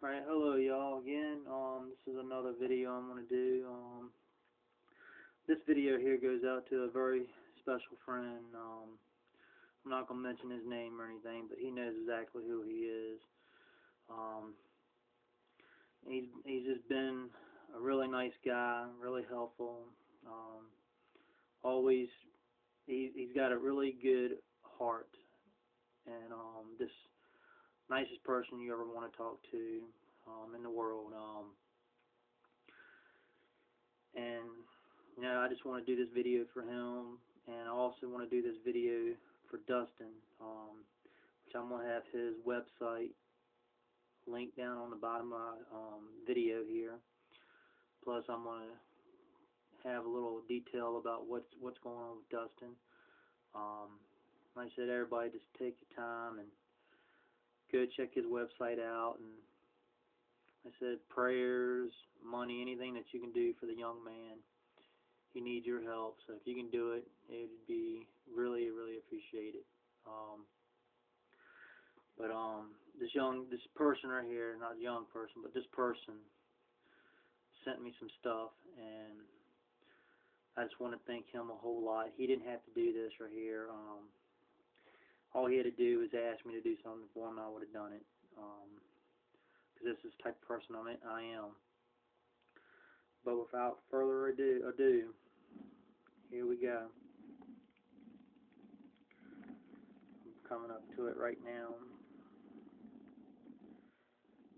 Alright, hello y'all again. This is another video I'm gonna do. This video here goes out to a very special friend. I'm not gonna mention his name or anything, but he knows exactly who he is. Um, he's just been a really nice guy, really helpful. Um, always, he's got a really good heart, and this nicest person you ever want to talk to in the world. And I just want to do this video for him, and I also want to do this video for Dustin, which I'm going to have his website linked down on the bottom of my video here. Plus, I'm going to have a little detail about what's going on with Dustin. Like I said, everybody just take your time and go check his website out. And like I said, prayers, money, anything that you can do for the young man. He needs your help, so if you can do it, it would be really, really appreciated. This person right here, not a young person, but this person sent me some stuff, and I just want to thank him a whole lot. He didn't have to do this right here. All he had to do was ask me to do something for him, and I would have done it. Because this is the type of person I am. But without further ado, here we go. I'm coming up to it right now.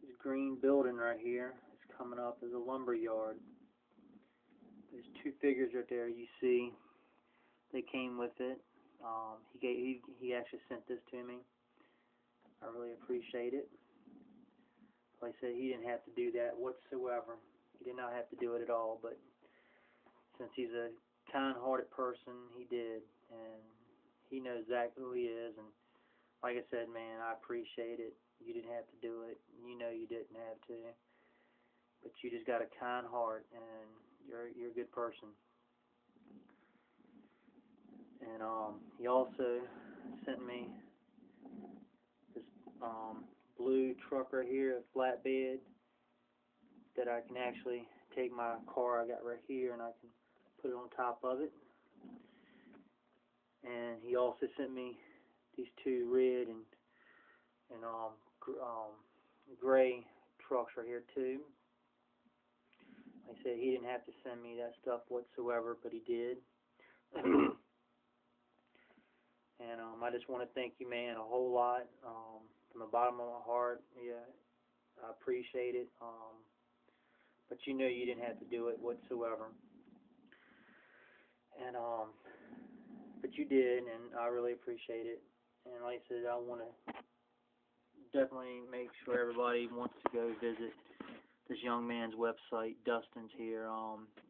This green building right here is coming up as a lumber yard. There's two figures right there you see. They came with it. He actually sent this to me. I really appreciate it. Like I said, he didn't have to do that whatsoever. He did not have to do it at all, but since he's a kind-hearted person, he did, and he knows exactly who he is. And like I said, man, I appreciate it. You didn't have to do it. You know you didn't have to, but you just got a kind heart, and you're a good person. And he also sent me this blue truck right here, a flatbed, that I can actually take my car I got right here and I can put it on top of it. And he also sent me these two red and gray trucks right here too. Like I said, he didn't have to send me that stuff whatsoever, but he did. And I just want to thank you, man, a whole lot, from the bottom of my heart. Yeah, I appreciate it. But you know you didn't have to do it whatsoever. And but you did, and I really appreciate it. And like I said, I want to definitely make sure everybody wants to go visit this young man's website. Dustin's here.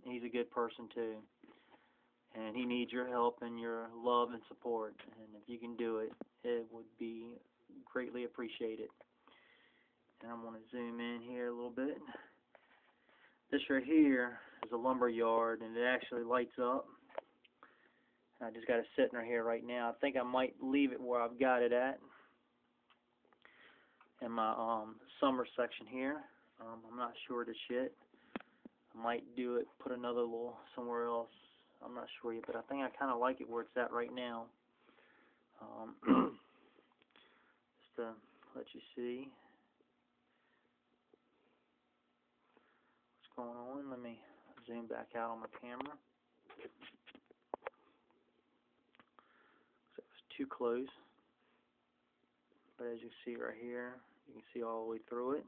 He's a good person too, and he needs your help and your love and support. And if you can do it, it would be greatly appreciated. And I'm going to zoom in here a little bit. This right here is a lumber yard, and it actually lights up. I just got it sitting right here right now. I think I might leave it where I've got it at in my summer section here. I'm not sure just yet. I might do it, put another little somewhere else. I'm not sure yet, but I think I kind of like it where it's at right now. Just to let you see what's going on. Let me zoom back out on my camera. So it was too close. But as you see right here, you can see all the way through it.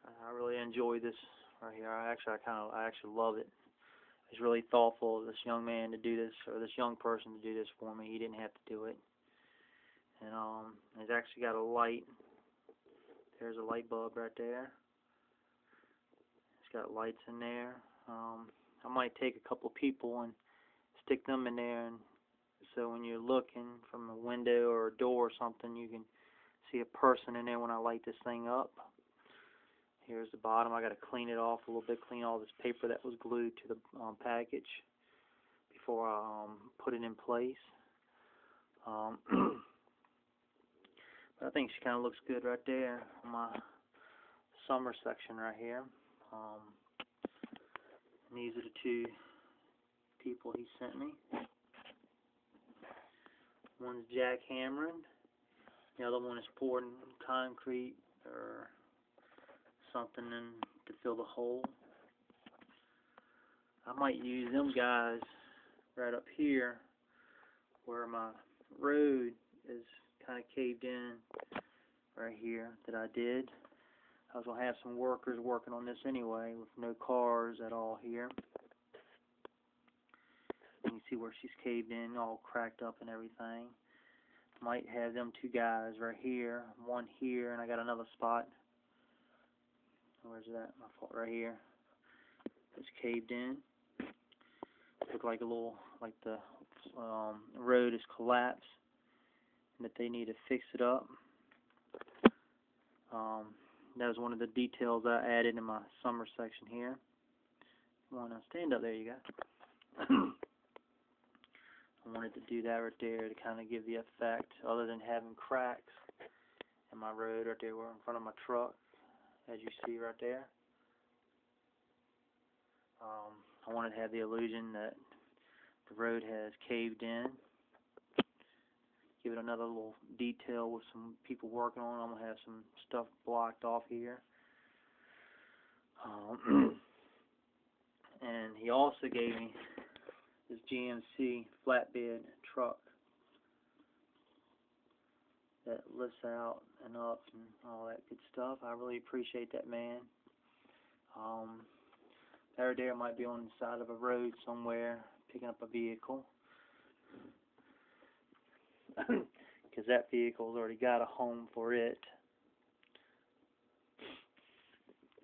I really enjoy this right here. I actually love it. It's really thoughtful of this young man to do this, or this young person to do this for me. He didn't have to do it. And it's actually got a light. There's a light bulb right there. It's got lights in there. I might take a couple people and stick them in there, and so when you're looking from a window or a door or something, you can see a person in there when I light this thing up. Here's the bottom. I got to clean it off a little bit, clean all this paper that was glued to the package before I put it in place. But I think she kind of looks good right there on my summer section right here. And these are the two people he sent me. One's jackhammering. The other one is pouring concrete or something in to fill the hole. I might use them guys right up here where my road is kind of caved in right here that I did. I was going to have some workers working on this anyway with no cars at all here. You can see where she's caved in, all cracked up and everything. Might have them two guys right here, one here, and I got another spot. Where's that? My fault, right here. It's caved in. Look like a little, like the road is collapsed, and that they need to fix it up. That was one of the details I added in my summer section here. Want to stand up there, you guys. I wanted to do that right there to kind of give the effect, other than having cracks in my road right there in front of my truck, as you see right there. I wanted to have the illusion that the road has caved in. Give it another little detail with some people working on it. I'm going to have some stuff blocked off here. And he also gave me this GMC flatbed truck that lifts out and up and all that good stuff. I really appreciate that, man. There might be on the side of a road somewhere picking up a vehicle, because that vehicle's already got a home for it.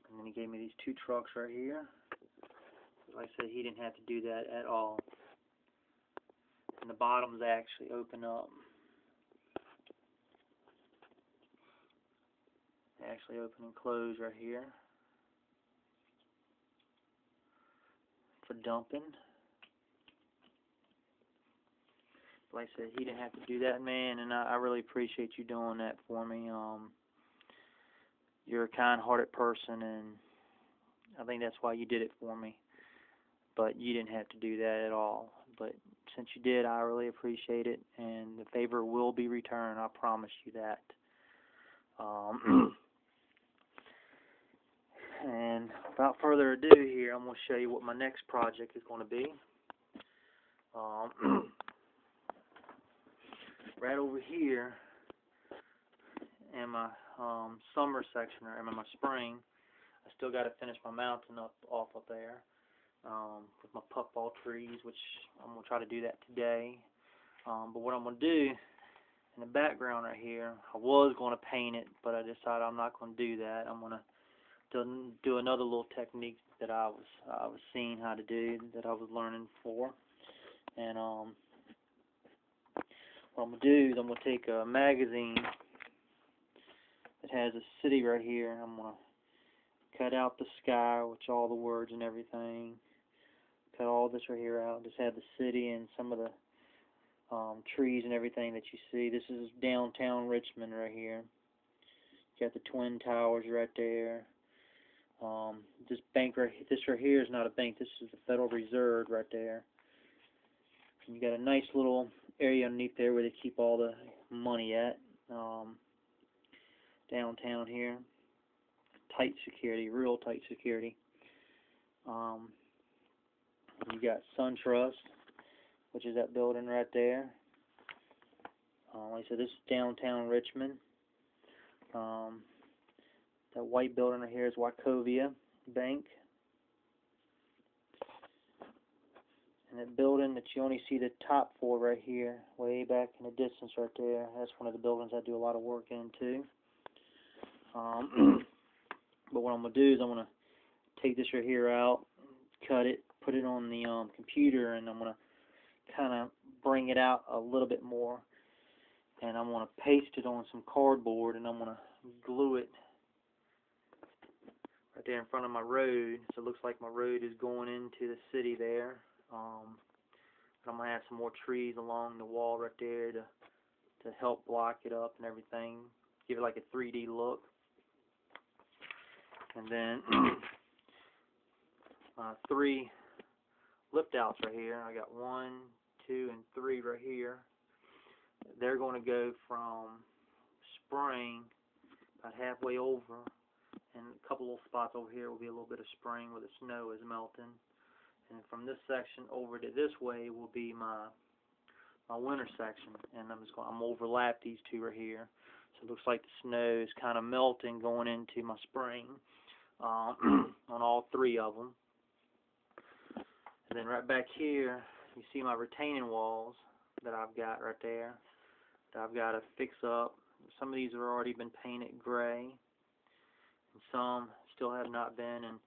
And then he gave me these two trucks right here. Like I said, he didn't have to do that at all. And the bottoms actually open up. They actually open and close right here for dumping. Like I said, he didn't have to do that, man, and I really appreciate you doing that for me. You're a kind-hearted person, and I think that's why you did it for me. But you didn't have to do that at all. But since you did, I really appreciate it, and the favor will be returned. I promise you that. And without further ado here, I'm going to show you what my next project is going to be. Right over here in my summer section, or in my spring, I still got to finish my mountain off up there with my puffball trees, which I'm going to try to do that today. But what I'm going to do in the background right here, I was going to paint it, but I decided I'm not going to do that. I'm going to do another little technique that I was seeing how to do, that I was learning for. And what I'm going to do is I'm going to take a magazine that has a city right here. I'm going to cut out the sky, which all the words and everything. Cut all this right here out. Just have the city and some of the trees and everything that you see. This is downtown Richmond right here. You got the Twin Towers right there. This bank this right here is not a bank. This is the Federal Reserve right there. And you got a nice little area underneath there where they keep all the money at. Downtown here. Tight security, real tight security. You got SunTrust, which is that building right there. Like I said, this is downtown Richmond. That white building right here is Wachovia Bank. And that building that you only see the top for right here, way back in the distance right there, that's one of the buildings I do a lot of work in too. But what I'm going to do is I'm going to take this right here out, cut it, put it on the computer, and I'm going to kind of bring it out a little bit more. And I'm going to paste it on some cardboard, and I'm going to glue it right there in front of my road, so it looks like my road is going into the city there. But I'm going to have some more trees along the wall right there to help block it up and everything. give it like a 3D look. And then 3 lift outs right here. I got 1, 2, and 3 right here. They're going to go from spring about halfway over, and a couple little spots over here will be a little bit of spring where the snow is melting. And from this section over to this way will be my winter section, and I'm gonna overlap these two right here. So it looks like the snow is kind of melting going into my spring on all 3 of them. And then right back here, you see my retaining walls that I've got right there that I've got to fix up. Some of these have already been painted gray, and some still have not been. And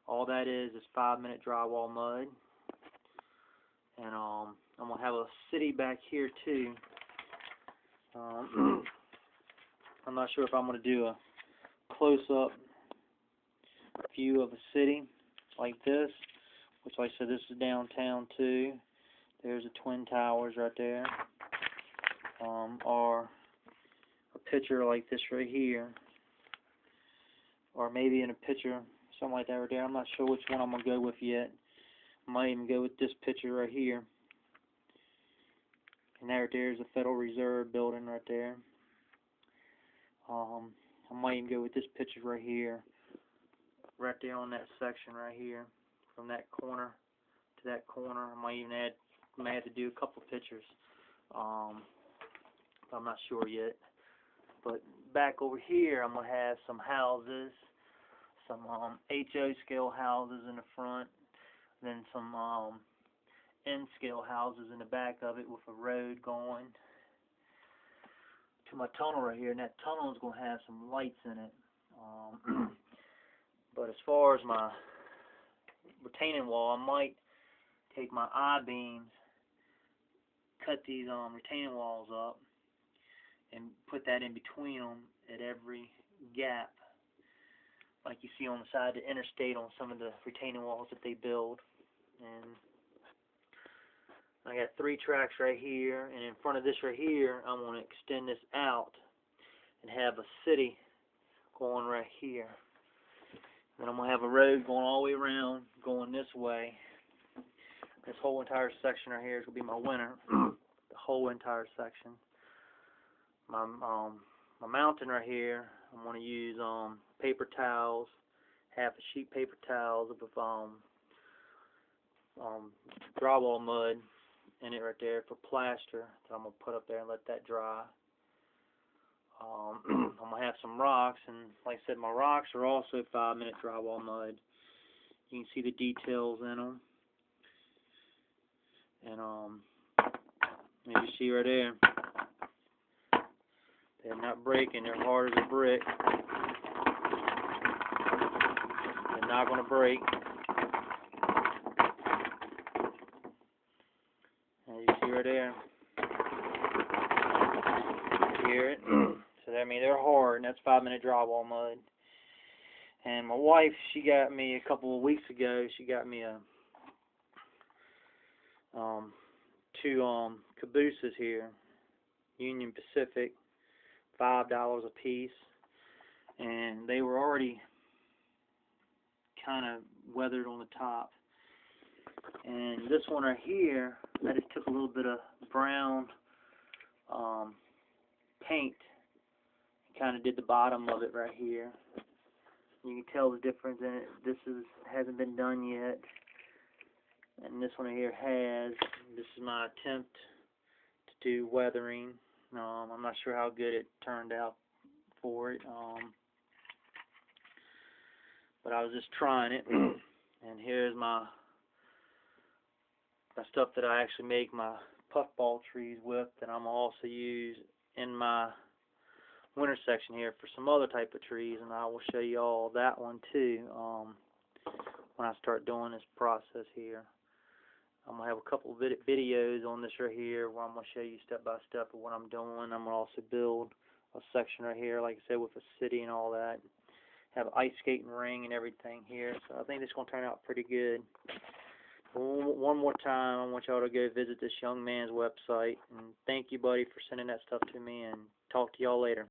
all that is 5-minute drywall mud. And I'm gonna have a city back here too. I'm not sure if I'm gonna do a close-up view of a city like this, which, like I said, this is downtown too. There's the Twin Towers right there. Or a picture like this right here, or maybe in a picture something like that right there. I'm not sure which one I'm gonna go with yet. I might even go with this picture right here. And there's the Federal Reserve building right there. I might even go with this picture right here, right there on that section right here, from that corner to that corner. I might even have to do a couple pictures. I'm not sure yet. But back over here, I'm gonna have some houses, some HO scale houses in the front, then some N scale houses in the back of it with a road going to my tunnel right here, and that tunnel is going to have some lights in it. But as far as my retaining wall, I might take my I-beams, cut these retaining walls up, and put that in between them at every gap, like you see on the side of the interstate on some of the retaining walls that they build. And I got 3 tracks right here, and in front of this right here, I'm going to extend this out and have a city going right here. Then I'm going to have a road going all the way around, going this way. This whole entire section right here is going to be my winter, the whole entire section. My mountain right here, I'm going to use paper towels, half a sheet paper towels with drywall mud in it right there for plaster that I'm going to put up there and let that dry. I'm going to have some rocks, and like I said, my rocks are also 5-minute drywall mud. You can see the details in them. And as you see right there, they're not breaking, they're hard as a brick. They're not going to break. As you see right there. You hear it? So I mean, they're hard, and that's 5-minute drywall mud. And my wife, she got me a couple of weeks ago, she got me a 2 cabooses here, Union Pacific, $5 a piece, and they were already kind of weathered on the top. And this one right here, I just took a little bit of brown paint and kind of did the bottom of it right here. You can tell the difference in it. This hasn't been done yet, and this one right here has. This is my attempt to do weathering. I'm not sure how good it turned out for it, but I was just trying it. And here's my stuff that I actually make my puffball trees with, that I'm also use in my winter section here for some other type of trees, and I will show you all that one too when I start doing this process here. I'm going to have a couple of videos on this right here where I'm going to show you step by step of what I'm doing. I'm going to also build a section right here, like I said, with a city and all that. Have an ice skating ring and everything here, so I think this is going to turn out pretty good. One more time, I want y'all to go visit this young man's website, and thank you, buddy, for sending that stuff to me, and talk to y'all later.